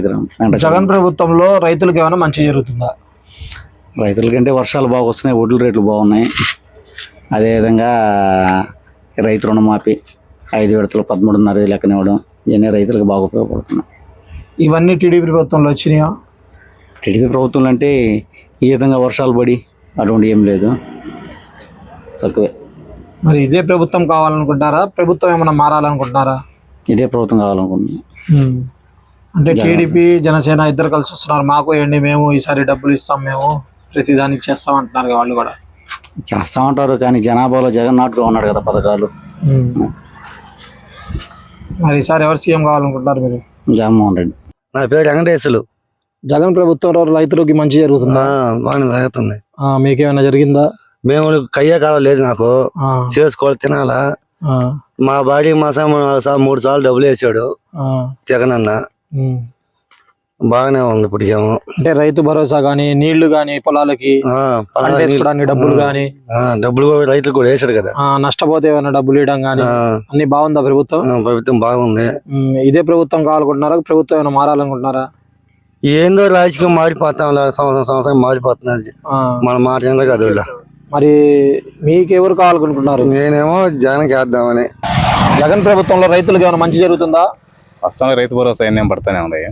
గ్రామం. జగన్ ప్రభుత్వంలో రైతులకు ఏమైనా మంచి జరుగుతుందా? రైతులకంటే వర్షాలు బాగా వస్తున్నాయి, వడ్ల రేట్లు బాగున్నాయి. అదేవిధంగా రైతు రుణమాఫీ 5 విడతలు 13.5 లెక్కన ఇవ్వడం, ఇవన్నీ రైతులకు బాగా ఉపయోగపడుతున్నాయి. ఇవన్నీ టీడీపీ ప్రభుత్వంలో వచ్చినాయా? టీడీపీ ప్రభుత్వంలో అంటే ఈ విధంగా వర్షాలు పడి అటువంటి ఏం లేదు, తక్కువే. మరి ఇదే ప్రభుత్వం కావాలనుకుంటారా, ప్రభుత్వం ఏమైనా మారాలనుకుంటున్నారా? ఇదే ప్రభుత్వం కావాలనుకుంటున్నాం. అంటే టీడీపీ జనసేన ఇద్దరు కలిసి వస్తున్నారు, మాకు ఏంటి మేము ఈసారి డబ్బులు ఇస్తాం, మేము ప్రతి దానికి చేస్తాం అంటున్నారు. వాళ్ళు కూడా చేస్తామంటారు, కానీ జనాభాలో జగన్ నాటుగా ఉన్నాడు కదా పథకాలు. మరి ఈసారి ఎవరు సీఎం కావాలనుకుంటున్నారు మీరు? జగన్మోహన్ రెడ్డి. నా పేరు వెంకటేశ్వరు. జగన్ ప్రభుత్వంలో రైతులకి మంచి జరుగుతుందా? బాగానే జరుగుతుంది. మీకేమైనా జరిగిందా? మేము కయ్యే కాలం లేదు, నాకు చేసుకోవాలి తినాలా. మా భార్య మా 3 సార్లు డబ్బులు వేసాడు జగన్ అన్న, బాగానే ఉంది ఇప్పటికేమో. అంటే రైతు భరోసా గానీ, నీళ్లు గానీ, పొలాలకి డబ్బులు గానీ, డబ్బులు కూడా రైతులు కూడా వేసాడు కదా. నష్టపోతే ఏమైనా డబ్బులు ఇవ్వడం గానీ అన్ని బాగుందా ప్రభుత్వం? ప్రభుత్వం బాగుంది. ఇదే ప్రభుత్వం కావాలనుకుంటున్నారా, ప్రభుత్వం ఏమైనా మారాలనుకుంటున్నారా? ఏందో రాజకీయం మారిపోతాం, సంవత్సరం మారిపోతున్నది, మన మాట ఏందో కదా. మరి మీకెవరు కావాలనుకుంటున్నారు? నేనేమో జగన్ వేద్దామని. జగన్ ప్రభుత్వంలో రైతులకు ఏమైనా మంచి జరుగుతుందా? ప్రస్తుతానికి రైతు భరోసా ఏం పడతానే ఉన్నాయి.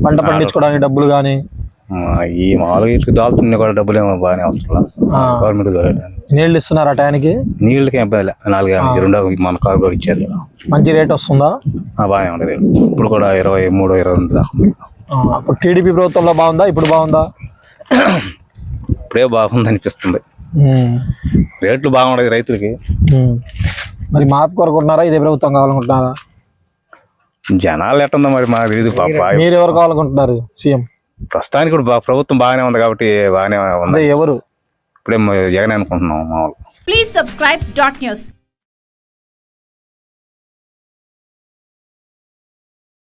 పంట పండించుకోవడానికి డబ్బులు కానీ, ఈ మామూలుగా ఇట్లా దాల్చుకునే కూడా డబ్బులు ఏమో బాగానే వస్తున్నా గవర్నమెంట్ ద్వారా. నీళ్ళు ఇస్తున్నారా టైంకి? నీళ్ళకి ఏం పదిలే, 4 మన కార్పొరేట్ ఇచ్చారు. మంచి రేట్ వస్తుందా? బాగానే ఉంది రేటు. ఇప్పుడు కూడా 23, 22 దాకా. అప్పుడు టీడీపీ ప్రభుత్వంలో బాగుందా, ఇప్పుడు బాగుందా? ఇప్పుడే బాగుంది అనిపిస్తుంది. రేట్లు బాగుండదు రైతులకి. మరి మార్పు కోరుకుంటున్నారా, ఇదే ప్రభుత్వం కావాలనుకుంటున్నారా? జనాలు ఎట్టుందో మరి మాకు తెలియదు పాప. మీరు ఎవరు కావాలనుకుంటున్నారు సీఎం? ప్రస్తుతానికి ఇప్పుడు ప్రభుత్వం బాగానే ఉంది కాబట్టి బాగానే ఉంది. ఎవరు? ఇప్పుడే జగన్ అనుకుంటున్నాం మామూలు. Please subscribe .news.